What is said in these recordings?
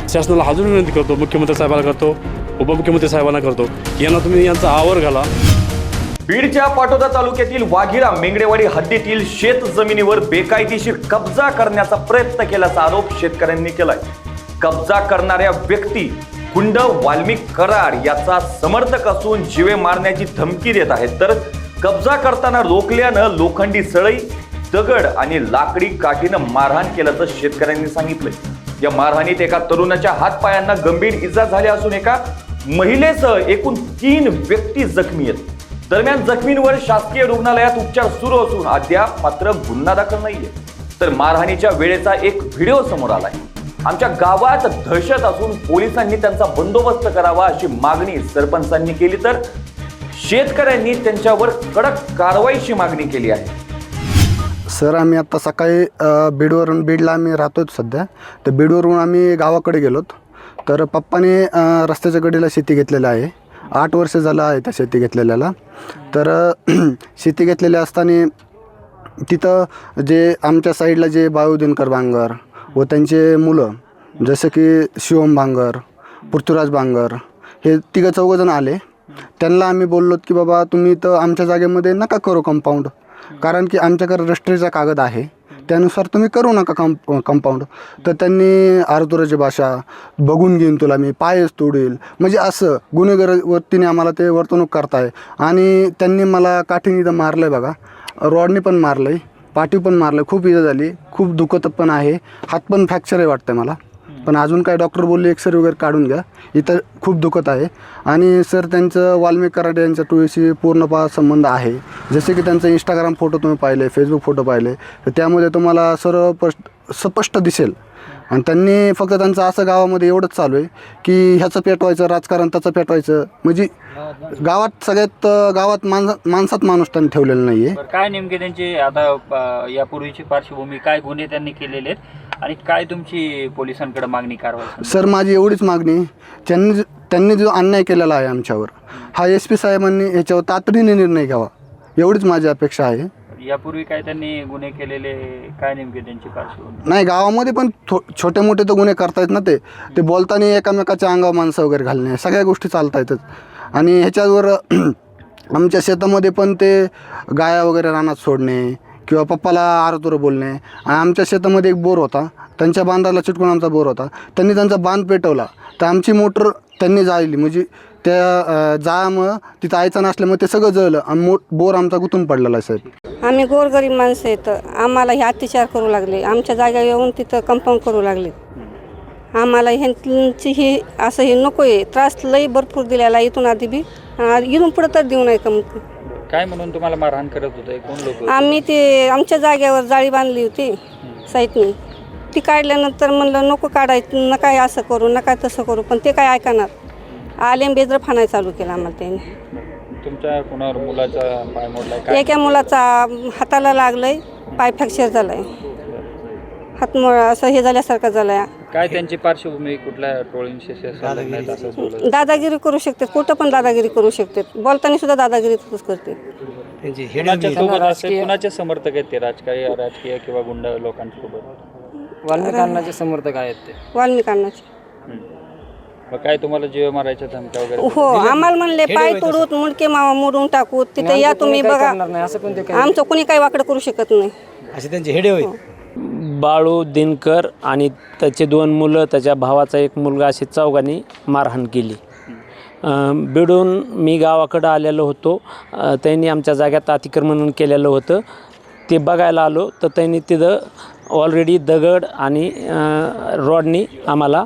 शासनाला अजून विनंती करतो, मुख्यमंत्री साहेबांना करतो, उपमुख्यमंत्री साहेबांना करतो, यांना तुम्ही यांचा आवर घाला. बीडच्या पाटोदा तालुक्यातील वाघिरा मेंगडेवाडी हद्दीतील शेत जमिनीवर बेकायदेशीर कब्जा करण्याचा प्रयत्न केल्याचा आरोप शेतकऱ्यांनी केलाय. कब्जा करणाऱ्या व्यक्ती गुंड वाल्मिक कराड याचा समर्थक असून जीवे मारण्याची धमकी देत आहेत. तर कब्जा करताना रोखल्यानं लोखंडी सळई, दगड आणि लाकडी काठीनं मारहाण केल्याचं शेतकऱ्यांनी सांगितलंय. या मारहाणीत एका तरुणाच्या हातपायांना गंभीर इजा झाल्या असून एका महिलेसह एकूण 3 व्यक्ती जखमी आहेत. दरम्यान जखमींवर शासकीय रुग्णालयात उपचार सुरू असून अद्याप मात्र गुन्हा दाखल नाहीये. तर मारहाणीच्या वेळेचा एक व्हिडिओ समोर आलाय. आमच्या गावात दहशत असून पोलिसांनी त्यांचा बंदोबस्त करावा अशी मागणी सरपंचांनी केली, तर शेतकऱ्यांनी त्यांच्यावर कडक कारवाईची मागणी केली आहे. सर, आम्ही आता सकाळी बीडला आम्ही राहतो सध्या. तर बीडवरून आम्ही गावाकडे गेलोत. तर पप्पाने रस्त्याच्या कडेला शेती घेतलेली आहे. 8 वर्ष झालं आहे त्या शेती घेतलेल्याला. तर शेती घेतलेली असताना तिथं जे आमच्या साईडला जे बाळूदिनकर बांगर व त्यांचे मुलं जसं की शिवम बांगर, पृथ्वीराज बांगर हे 3-4 आले. त्यांना आम्ही बोललो की बाबा तुम्ही तर आमच्या जागेमध्ये नका करू कंपाऊंड, कारण की आमच्याकडे रजिस्ट्रीचा कागद आहे, त्यानुसार तुम्ही करू नका कंपाऊंड. तर त्यांनी आरतुराची भाषा, बघून घेईन तुला मी, पायच तोडील, म्हणजे असं गुन्हेगार वतीने आम्हाला ते वर्तणूक करताय. आणि त्यांनी मला काठीने इथं मारलं आहे बघा, रॉडनी पण मारलं आहे, पाठी पण मारलं, खूप इजा झाली, खूप दुखत पण आहे, हात पण फ्रॅक्चर आहे वाटतं मला. पण अजून काय डॉक्टर बोलले एक्सरे वगैरे काढून घ्या, इथं खूप दुखत आहे. आणि सर त्यांचं वाल्मिक कराड यांच्या टोळीशी पूर्णपणे संबंध आहे. जसे की त्यांचं इंस्टाग्राम फोटो तुम्ही पाहिले, फेसबुक फोटो पाहिले, तर त्यामध्ये तुम्हाला सर्व स्पष्ट दिसेल. आणि त्यांनी फक्त त्यांचं असं गावामध्ये एवढंच चालू आहे की ह्याचं पेटवायचं राजकारण, त्याचं पेटवायचं, म्हणजे गावात सगळ्यात गावात माणसात माणूस त्यांनी ठेवलेलं नाही आहे. काय नेमके त्यांचे आता यापूर्वीची पार्श्वभूमी, काय गुन्हे त्यांनी केलेले आहेत आणि काय तुमची पोलिसांकडे मागणी कारवाई? सर, माझी एवढीच मागणी, त्यांनी जो अन्याय केलेला आहे आमच्यावर, हा SP साहेबांनी ह्याच्यावर तातडीने निर्णय घ्यावा, एवढीच माझी अपेक्षा आहे. यापूर्वी काय त्यांनी गुन्हे केलेले, काय नेमके त्यांची पार्श्वभूमी? नाही, गावामध्ये पण छोटे मोठे तर गुन्हे करतायत ना, ते बोलताना एकामेकाच्या अंगावर माणसं वगैरे घालणे, सगळ्या गोष्टी चालतायतच. आणि ह्याच्यावर आमच्या शेतामध्ये पण ते गाया वगैरे रानात सोडणे किंवा पप्पाला आरतुरं बोलणे. आमच्या शेतामध्ये एक बोर होता, त्यांच्या बांधाला चिटकून आमचा बोर होता, त्यांनी त्यांचा बांध पेटवला, तर आमची मोटर त्यांनी जाळली, म्हणजे त्या जाळामुळं तिथं आयचं नसल्यामुळे ते सगळं जळलं आणि बोर आमचा गुंतून पडलेला आहे. साहेब, आम्ही गोरगरीब माणसं आहेत, आम्हाला हे अत्याचार करू लागले, आमच्या जागा येऊन तिथं कंपाऊंड करू लागले. आम्हाला ह्यांची ही असं हे नको आहे, त्रास लई भरपूर दिलेला, इथून आधी बी इथून पुढं तर देऊ नये का. मग काय म्हणून तुम्हाला मारहाण करत होते, कोण लोक? आम्ही ते आमच्या जागेवर जाळी बांधली होती साईटनी, ती काढल्यानंतर म्हणलं नको काढायचं, नका असं करू, नका तसं करू, पण ते काय ऐकणार, आलेम बेजर फाणायला चालू केलं आम्हाला त्यांनी. तुमच्या कोणावर मुलाचा पाय मोडलाय? एका मुलाचा हाताला लागलंय, पाय फ्रॅक्चर झालाय, हात असं हे झाल्यासारखं झालंय. काय त्यांची पार्श्वभूमी, कुठल्या टोळींशी असं? दादागिरी करू शकते, कुठं पण दादागिरी करू शकते, बोलताना सुद्धा दादागिरी करते. कुणाचे समर्थक आहेत ते, राजकीय किंवा गुंड लोकांसोबत? वाल्मिकांचे समर्थक आहेत ते. वाल्मिकांचे. मग काय तुम्हाला जीव मारायच्या धमक्या वगैरे? हो, आम्हाला म्हणले पाय तोडूत, मुंडके मावा मोडून टाकू, तिथे या तुम्ही बघा, आमचं कोणी काही वाकडं करू शकत नाही, असे त्यांचे हेडे होईल. बाळू दिनकर आणि त्याचे 2 मुलं, त्याच्या भावाचा 1 मुलगा, असे 4घांनी मारहाण केली. बिडून मी गावाकडं आलेलो होतो, त्यांनी आमच्या जाग्यात अतिक्रमण केलेलं होतं, ते बघायला आलो तर त्यांनी तिथं ऑलरेडी दगड आणि रॉडनी आम्हाला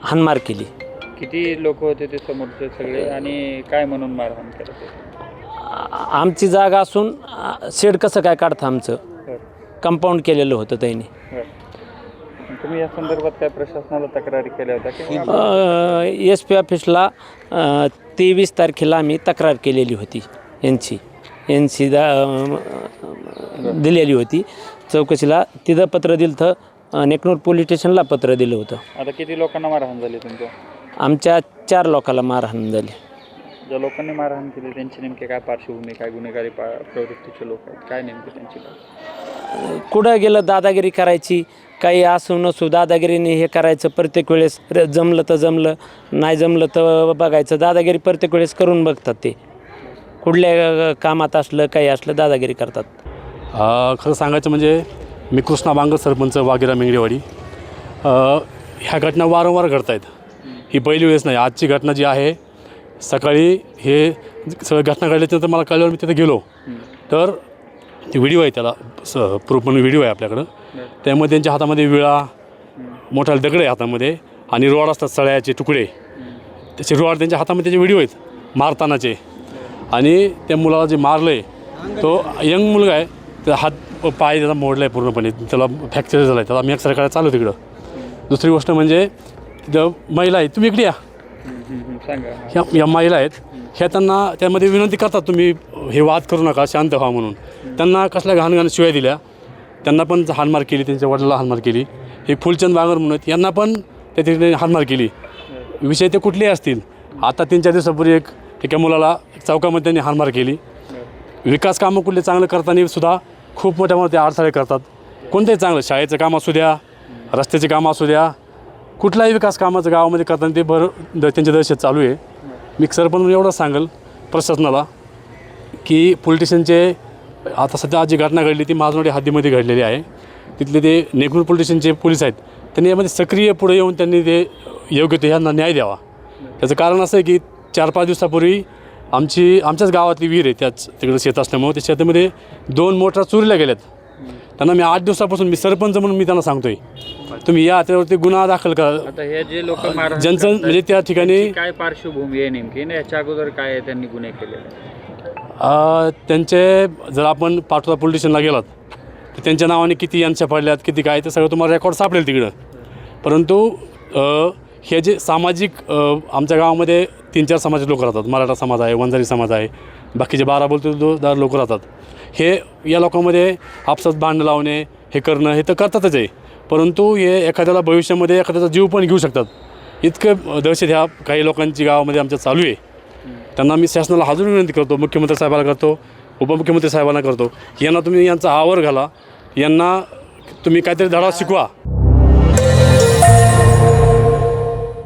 हाणमार केली. किती लोक होते ते समोरचे सगळे आणि काय म्हणून मारहाण करत होते? आमची जागा असून शेड कसं काय काढतं, आमचं कंपाऊंड केलेलं होतं त्यांनी. तुम्ही या संदर्भात काय प्रशासनाला तक्रारी केल्या होत्या? SP ऑफिसला 23 तारखेला आम्ही तक्रार केलेली होती, यांची दिलेली होती चौकशीला. तिथं पत्र दिलं तर नेकनूर पोलीस स्टेशनला पत्र दिलं होतं. आता किती लोकांना मारहाण झाली तुमच्या? आमच्या 4 लोकांना मारहाण झाली. ज्या लोकांनी मारहाण केली त्यांची नेमके काय पार्श्वभूमी, काय गुन्हेगारी प्रवृत्तीचे लोक आहेत, काय नेमके त्यांची काय? कुठं गेलं दादागिरी करायची, काही असू नसू दादागिरीने हे करायचं प्रत्येक वेळेस. जमलं तर जमलं, नाही जमलं तर बघायचं. दादागिरी प्रत्येक वेळेस करून बघतात ते. कुठल्या कामात असलं काही असलं दादागिरी करतात. खरं सांगायचं म्हणजे मी कृष्णा बांगर, सरपंच वाघिरा मेंगडेवाडी. ह्या घटना वारंवार घडत आहेत. ही पहिली वेळेस नाही. आजची घटना जी आहे, सकाळी हे सगळं घटना घडल्याच्यानंतर मला कळल्यावर मी तिथे गेलो तर ती व्हिडिओ आहे, त्याला प्रूफ म्हणून व्हिडिओ आहे आपल्याकडं. त्यामध्ये त्यांच्या हातामध्ये विळा, मोठ्या दगड आहे हातामध्ये आणि रॉड असतात, सळ्याचे तुकडे, त्याचे रॉड त्यांच्या हातामध्ये त्याचे व्हिडिओ आहेत मारतानाचे. आणि त्या मुलाला जे मारलं आहे तो यंग मुलगा आहे, त्याचा हात पाय त्याचा मोडला आहे पूर्णपणे, त्याला फ्रॅक्चर झाला आहे, त्याला मी एक्सरे करायला चालू तिकडं. दुसरी गोष्ट म्हणजे तिथं महिला आहे, तुम्ही इकडे या. या महिला आहेत, ह्या त्यांना त्यामध्ये विनंती करतात तुम्ही हे वाद करू नका, शांत व्हा म्हणून. त्यांना कसल्या घाण शिवाय दिल्या, त्यांना पण हाणमार केली, त्यांच्या वडिलाला हाणमार केली. हे फुलचंद बांगर म्हणून आहेत, यांना पण त्या ठिकाणी हाणमार केली. विषय ते कुठलेही असतील. आता 3-4 दिवसापूर्वी एका मुलाला चौकामध्ये त्यांनी हाणमार केली. विकास कामं कुठले चांगलं करताना सुद्धा खूप मोठ्या मोठे अडथळे करतात. कोणतंही चांगलं शाळेचं काम असू द्या, रस्त्याचे काम असू द्या, कुठलाही विकास कामाचं गावामध्ये करताना ते त्यांची दहशत चालू आहे. मी सरपंच म्हणून एवढंच सांगेल प्रशासनाला की पोलीस स्टेशनचे आता सध्या जी घटना घडली ती माझनोडी हद्दीमध्ये घडलेली आहे. तिथले ते नेगपूर पोलीस स्टेशनचे पोलीस आहेत, त्यांनी यामध्ये सक्रिय पुढे येऊन त्यांनी ते योग्य ते ह्यांना न्याय द्यावा. त्याचं कारण असं आहे की 4-5 दिवसापूर्वी आमच्याच गावातली विहीर आहे, त्याच तिकडं शेत असल्यामुळे त्या शेतामध्ये 2 मोटार चोरीला गेल्यात. त्यांना मी 8 दिवसापासून मी सरपंच म्हणून मी त्यांना सांगतोय तुम्ही या, त्यावरती गुन्हा दाखल करा. आता हे जे लोक ज्यांचं म्हणजे त्या ठिकाणी काय पार्श्वभूमी आहे नेमकी, याच्या अगोदर काय त्यांनी गुन्हे केलेले? त्यांचे जर आपण पाटोदा पोलीस स्टेशनला गेलात तर त्यांच्या नावाने किती यांच्या पडल्यात, किती काय, ते सगळं तुम्हाला रेकॉर्ड सापडेल तिकडं. परंतु हे जे सामाजिक आमच्या गावामध्ये 3-4 समाजाचे लोक राहतात. मराठा समाज आहे, वंजारी समाज आहे, बाकीचे 12 बोलतेदार लोक राहतात. हे या लोकांमध्ये आपसात भांडणं लावणे हे करणं हे तर करतातच आहे. परंतु हे एखाद्याला भविष्यामध्ये एखाद्याचा जीव पण घेऊ शकतात. इतकं दहशत ह्या काही लोकांची गावामध्ये आमच्या चालू आहे. त्यांना मी शासनाला हाजर विनंती करतो, मुख्यमंत्री साहेबाला करतो, उपमुख्यमंत्री साहेबांना करतो, यांना तुम्ही यांचा आवर घाला, यांना तुम्ही काहीतरी धडा शिकवा.